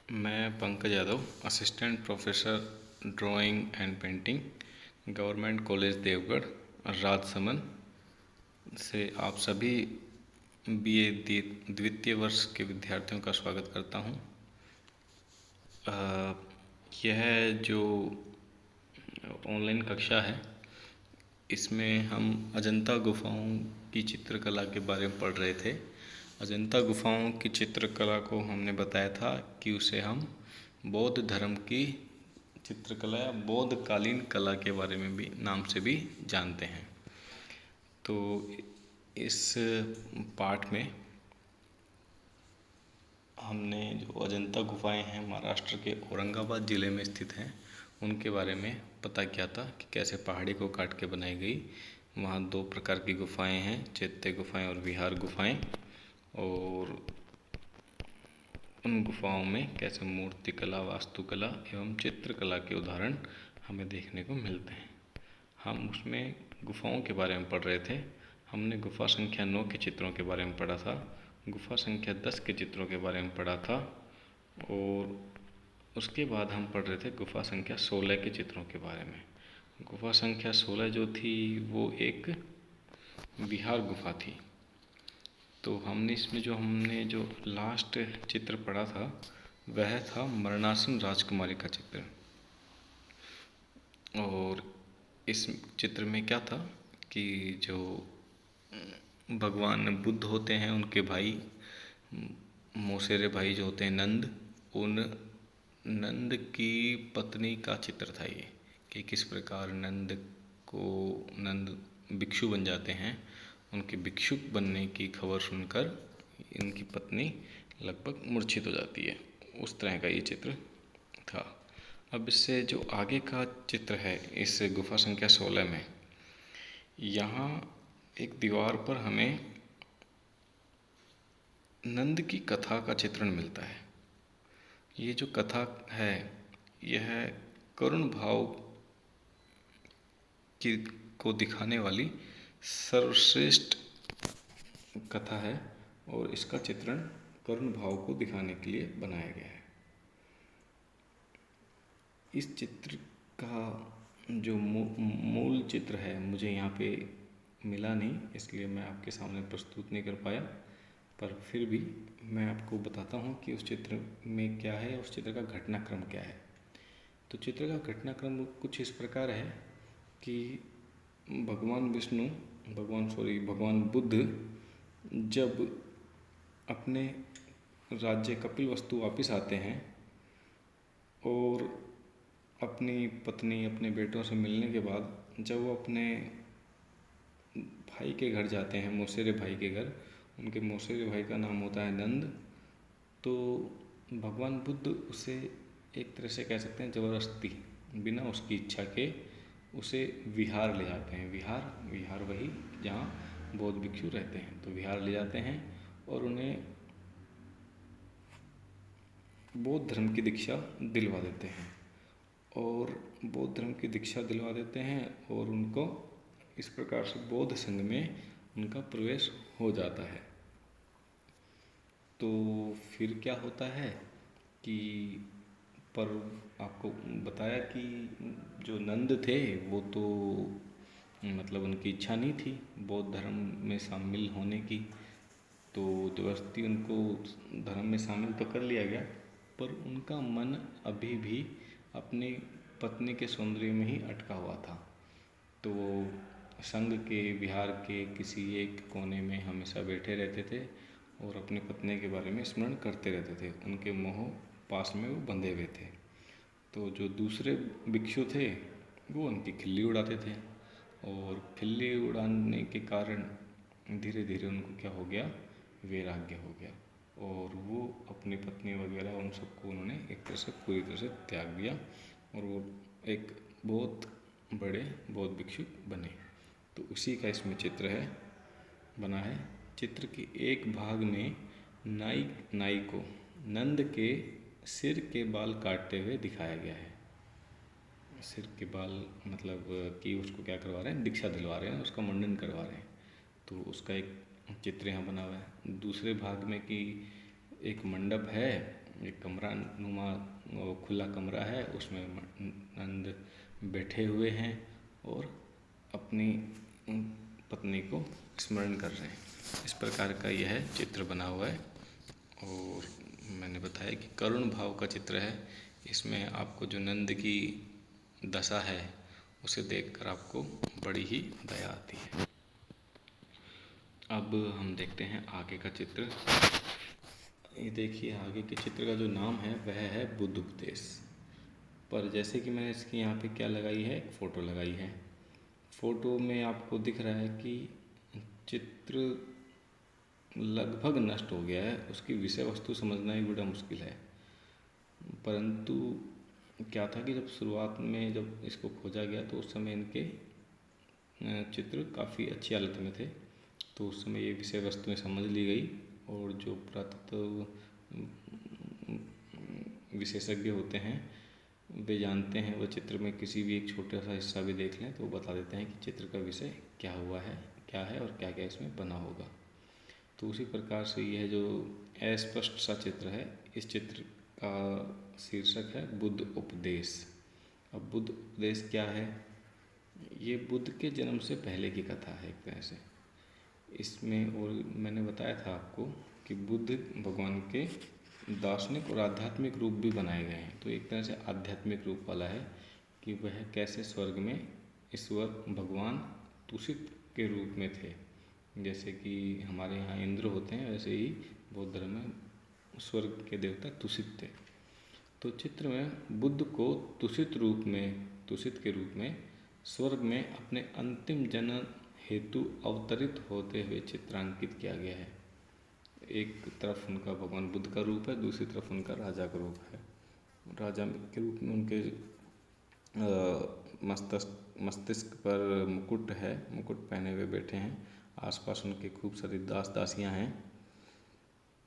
मैं Pankaj Yadav, assistant professor drawing and painting, government college Devgarh, Rajsamand से आप सभी बीए द्वितीय वर्ष के विद्यार्थियों का स्वागत करता हूं। यह जो ऑनलाइन कक्षा है, इसमें हम अजंता गुफाओं की चित्रकला के बारे में पढ़ रहे थे। अजंता गुफाओं की चित्रकला को हमने बताया था कि उसे हम बौद्ध धर्म की चित्रकला या बौद्धकालीन कला के बारे में भी नाम से भी जानते हैं। तो इस पाठ में हमने जो अजंता गुफाएं हैं, महाराष्ट्र के औरंगाबाद ज़िले में स्थित हैं, उनके बारे में पता किया था कि कैसे पहाड़ी को काट के बनाई गई। वहाँ 2 प्रकार की गुफाएं हैं, चैत्य गुफाएं और विहार गुफाएं, और उन गुफाओं में कैसे मूर्तिकला, वास्तुकला एवं चित्रकला के उदाहरण हमें देखने को मिलते हैं। हम उसमें गुफाओं के बारे में पढ़ रहे थे। हमने गुफा संख्या 9 के चित्रों के बारे में पढ़ा था, गुफा संख्या 10 के चित्रों के बारे में पढ़ा था, और उसके बाद हम पढ़ रहे थे गुफा संख्या 16 के चित्रों के बारे में। गुफा संख्या 16 जो थी वो एक विहार गुफा थी। तो हमने जो लास्ट चित्र पढ़ा था वह था मरणासन राजकुमारी का चित्र। और इस चित्र में क्या था कि जो भगवान बुद्ध होते हैं, उनके भाई, मौसेरे भाई जो होते हैं नंद, उन नंद की पत्नी का चित्र था ये, कि किस प्रकार नंद भिक्षु बन जाते हैं। उनके भिक्षुक बनने की खबर सुनकर इनकी पत्नी लगभग मूर्छित हो जाती है। उस तरह का ये चित्र था। अब इससे जो आगे का चित्र है इस गुफा संख्या 16 में, यहाँ एक दीवार पर हमें नंद की कथा का चित्रण मिलता है। ये जो कथा है यह करुण भाव को दिखाने वाली सर्वश्रेष्ठ कथा है, और इसका चित्रण करुण भाव को दिखाने के लिए बनाया गया है। इस चित्र का जो मूल चित्र है मुझे यहाँ पे मिला नहीं, इसलिए मैं आपके सामने प्रस्तुत नहीं कर पाया, पर फिर भी मैं आपको बताता हूँ कि उस चित्र में क्या है, उस चित्र का घटनाक्रम क्या है। तो चित्र का घटनाक्रम कुछ इस प्रकार है कि भगवान बुद्ध जब अपने राज्य कपिलवस्तु वापस आते हैं और अपनी पत्नी, अपने बेटों से मिलने के बाद जब वो अपने भाई के घर जाते हैं, मौसेरे भाई के घर, उनके मौसेरे भाई का नाम होता है नंद, तो भगवान बुद्ध उसे एक तरह से कह सकते हैं ज़बरदस्ती, बिना उसकी इच्छा के उसे विहार ले जाते हैं। विहार वही जहाँ बौद्ध भिक्षु रहते हैं, तो विहार ले जाते हैं और उन्हें बौद्ध धर्म की दीक्षा दिलवा देते हैं, और बौद्ध धर्म की दीक्षा दिलवा देते हैं और उनको इस प्रकार से बौद्ध संघ में उनका प्रवेश हो जाता है। तो फिर क्या होता है कि पर आपको बताया कि जो नंद थे वो तो मतलब उनकी इच्छा नहीं थी बौद्ध धर्म में शामिल होने की, तो जबरदस्ती उनको धर्म में शामिल तो कर लिया गया, पर उनका मन अभी भी अपनी पत्नी के सौंदर्य में ही अटका हुआ था। तो वो संघ के विहार के किसी एक कोने में हमेशा बैठे रहते थे और अपनी पत्नी के बारे में स्मरण करते रहते थे। उनके मोह पास में वो बंधे हुए थे। तो जो दूसरे भिक्षु थे वो उनकी खिल्ली उड़ाते थे, और खिल्ली उड़ाने के कारण धीरे धीरे उनको क्या हो गया, वैराग्य हो गया, और वो अपनी पत्नी वगैरह उन सबको उन्होंने एक तरह से पूरी तरह से त्याग दिया, और वो एक बहुत बड़े बौद्ध भिक्षु बने। तो उसी का इसमें चित्र है, बना है। चित्र के एक भाग में नाई को नंद के सिर के बाल काटते हुए दिखाया गया है। सिर के बाल मतलब कि उसको क्या करवा रहे हैं, दीक्षा दिलवा रहे हैं, उसका मुंडन करवा रहे हैं। तो उसका एक चित्र यहाँ बना हुआ है। दूसरे भाग में कि एक मंडप है एक कमरा नुमा खुला कमरा है, उसमें नंद बैठे हुए हैं और अपनी पत्नी को स्मरण कर रहे हैं। इस प्रकार का यह चित्र बना हुआ है और मैंने बताया कि करुण भाव का चित्र है। इसमें आपको जो नंद की दशा है उसे देखकर आपको बड़ी ही दया आती है। अब हम देखते हैं आगे का चित्र। ये देखिए, आगे के चित्र का जो नाम है वह है बुद्ध उपदेश। पर जैसे कि मैंने इसकी यहाँ पे क्या लगाई है, एक फ़ोटो लगाई है। फ़ोटो में आपको दिख रहा है कि चित्र लगभग नष्ट हो गया है, उसकी विषय वस्तु समझना ही बड़ा मुश्किल है। परंतु क्या था कि जब शुरुआत में जब इसको खोजा गया तो उस समय इनके चित्र काफ़ी अच्छी हालत में थे, तो उस समय ये विषय वस्तुएं समझ ली गई और जो पुरातत्व विशेषज्ञ होते हैं वे जानते हैं, वो चित्र में किसी भी एक छोटा सा हिस्सा भी देख लें तो वो बता देते हैं कि चित्र का विषय क्या हुआ है, क्या है और क्या क्या इसमें बना होगा। तो उसी प्रकार से यह जो अस्पष्ट सा चित्र है, इस चित्र का शीर्षक है बुद्ध उपदेश। अब बुद्ध उपदेश क्या है? ये बुद्ध के जन्म से पहले की कथा है एक तरह से। इसमें और मैंने बताया था आपको कि बुद्ध भगवान के दार्शनिक और आध्यात्मिक रूप भी बनाए गए हैं। तो एक तरह से आध्यात्मिक रूप वाला है कि वह कैसे स्वर्ग में ईश्वर भगवान तुषित के रूप में थे। जैसे कि हमारे यहाँ इंद्र होते हैं, वैसे ही बौद्ध धर्म में स्वर्ग के देवता तुषित थे। तो चित्र में बुद्ध को तुषित के रूप में स्वर्ग में अपने अंतिम जन्म हेतु अवतरित होते हुए चित्रांकित किया गया है। एक तरफ उनका भगवान बुद्ध का रूप है, दूसरी तरफ उनका राजा का रूप है। राजा के रूप में उनके मस्तिष्क पर मुकुट है, मुकुट पहने हुए बैठे हैं। आसपास उनके खूब सारी दास दासियां हैं।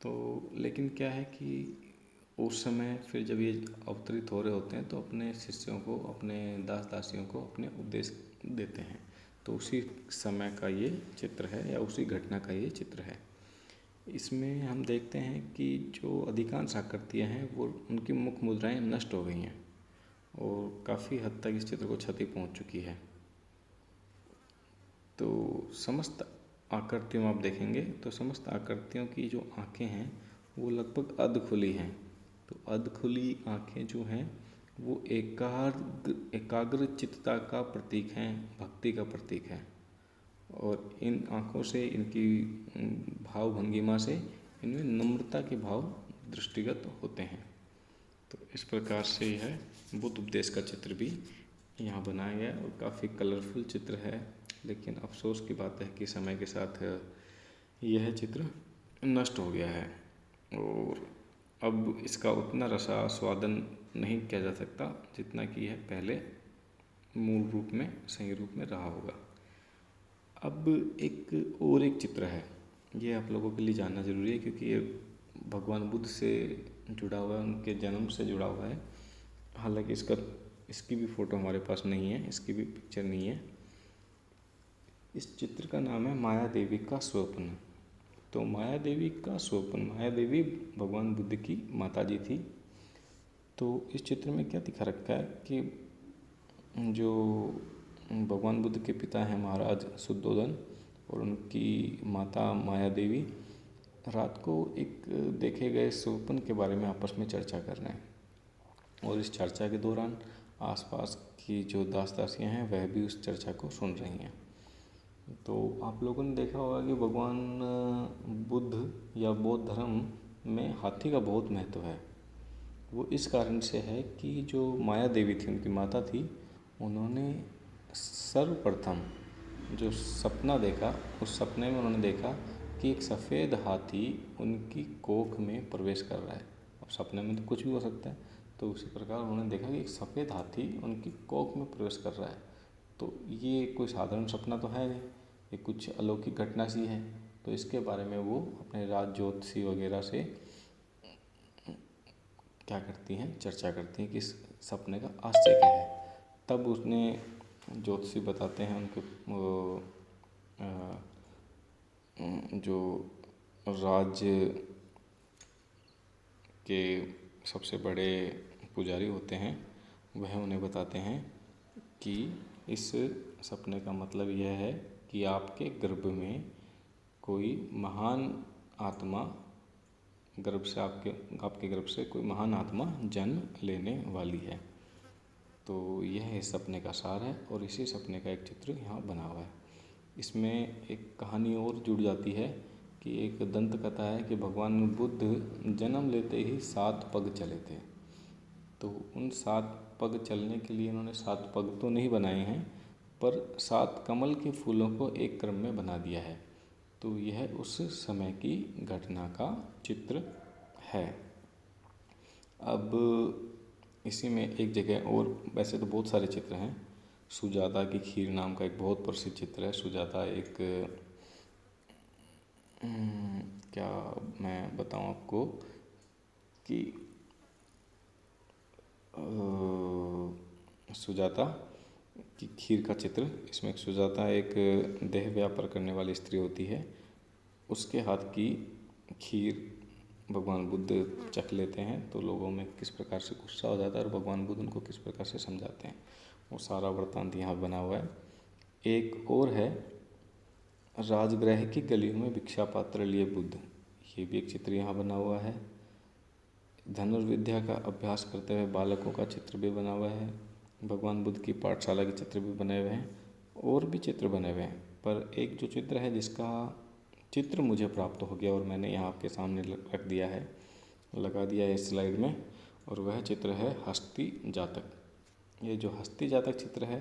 तो लेकिन क्या है कि उस समय फिर जब ये अवतरित हो रहे होते हैं तो अपने शिष्यों को, अपने दास दासियों को अपने उपदेश देते हैं। तो उसी समय का ये चित्र है या उसी घटना का ये चित्र है। इसमें हम देखते हैं कि जो अधिकांश आकृतियाँ हैं वो उनकी मुख मुद्राएं नष्ट हो गई हैं और काफ़ी हद तक इस चित्र को क्षति पहुंच चुकी है। तो समस्त आकृतियों में आप देखेंगे तो समस्त आकृतियों की जो आँखें हैं वो लगभग अध खुली हैं। तो अध खुली आँखें जो हैं वो एकाग्र चित्तता का प्रतीक हैं, भक्ति का प्रतीक है। और इन आँखों से, इनकी भाव भंगिमा से इनमें नम्रता के भाव दृष्टिगत होते हैं। तो इस प्रकार से यह बुद्ध उपदेश का चित्र भी यहाँ बनाया गया और काफ़ी कलरफुल चित्र है। लेकिन अफसोस की बात है कि समय के साथ यह चित्र नष्ट हो गया है और अब इसका उतना रसास्वादन नहीं किया जा सकता जितना कि यह पहले मूल रूप में, सही रूप में रहा होगा। अब एक चित्र है, ये आप लोगों के लिए जानना ज़रूरी है क्योंकि ये भगवान बुद्ध से जुड़ा हुआ है, उनके जन्म से जुड़ा हुआ है। हालांकि इसकी भी फ़ोटो हमारे पास नहीं है, इसकी भी पिक्चर नहीं है। इस चित्र का नाम है माया देवी का स्वप्न। तो माया देवी का स्वप्न, माया देवी भगवान बुद्ध की माता जी थी। तो इस चित्र में क्या दिखा रखा है कि जो भगवान बुद्ध के पिता हैं महाराज शुद्धोधन और उनकी माता माया देवी रात को एक देखे गए स्वप्न के बारे में आपस में चर्चा कर रहे हैं और इस चर्चा के दौरान आसपास की जो दास दासियाँ हैं वह भी उस चर्चा को सुन रही हैं। तो आप लोगों ने देखा होगा कि भगवान बुद्ध या बौद्ध धर्म में हाथी का बहुत महत्व है। वो इस कारण से है कि जो माया देवी थी, उनकी माता थी, उन्होंने सर्वप्रथम जो सपना देखा, उस सपने में उन्होंने देखा कि एक सफ़ेद हाथी उनकी कोख में प्रवेश कर रहा है। अब सपने में तो कुछ भी हो सकता है, तो उसी प्रकार उन्होंने देखा कि एक सफ़ेद हाथी उनकी कोख में प्रवेश कर रहा है। तो ये कोई साधारण सपना तो है नहीं, ये कुछ अलौकिक घटना सी है। तो इसके बारे में वो अपने राज ज्योतिषी वगैरह से क्या करती हैं, चर्चा करती हैं कि इस सपने का आश्चर्य क्या है। तब उसने ज्योतिषी बताते हैं उनके जो राज्य के सबसे बड़े पुजारी होते हैं वह उन्हें बताते हैं कि इस सपने का मतलब यह है कि आपके गर्भ में कोई महान आत्मा आपके गर्भ से कोई महान आत्मा जन्म लेने वाली है। तो यह इस सपने का सार है और इसी सपने का एक चित्र यहाँ बना हुआ है। इसमें एक कहानी और जुड़ जाती है कि एक दंत कथा है कि भगवान बुद्ध जन्म लेते ही 7 पग चले थे। तो उन 7 पग चलने के लिए उन्होंने 7 पग तो नहीं बनाए हैं, पर 7 कमल के फूलों को एक क्रम में बना दिया है। तो यह उस समय की घटना का चित्र है। अब इसी में एक जगह और, वैसे तो बहुत सारे चित्र हैं। सुजाता की खीर नाम का एक बहुत प्रसिद्ध चित्र है। सुजाता एक क्या मैं बताऊं आपको कि सुजाता की खीर का चित्र, इसमें सुजाता एक देह व्यापार करने वाली स्त्री होती है। उसके हाथ की खीर भगवान बुद्ध चख लेते हैं तो लोगों में किस प्रकार से गुस्सा हो जाता है और भगवान बुद्ध उनको किस प्रकार से समझाते हैं, वो सारा वृत्तांत यहाँ बना हुआ है। एक और है, राजगृह की गलियों में भिक्षा पात्र लिए बुद्ध, ये भी एक चित्र यहाँ बना हुआ है। धनुर्विद्या का अभ्यास करते हुए बालकों का चित्र भी बना हुआ है। भगवान बुद्ध की पाठशाला के चित्र भी बने हुए हैं और भी चित्र बने हुए हैं। पर एक जो चित्र है जिसका चित्र मुझे प्राप्त हो गया और मैंने यहाँ आपके सामने रख दिया है, लगा दिया है इस स्लाइड में, और वह चित्र है हस्ती जातक। ये जो हस्ती जातक चित्र है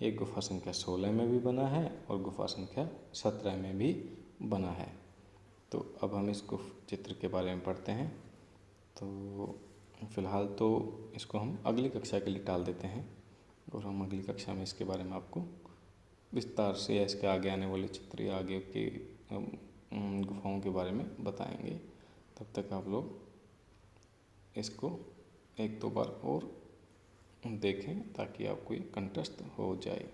ये गुफा संख्या 16 में भी बना है और गुफा संख्या 17 में भी बना है। तो अब हम इस चित्र के बारे में पढ़ते हैं। तो फ़िलहाल तो इसको हम अगली कक्षा के लिए टाल देते हैं और हम अगली कक्षा में इसके बारे में आपको विस्तार से या इसके आगे आने वाले चित्र या आगे के गुफाओं के बारे में बताएंगे। तब तक आप लोग इसको 1-2 बार और देखें ताकि आपको ये कंठस्थ हो जाए।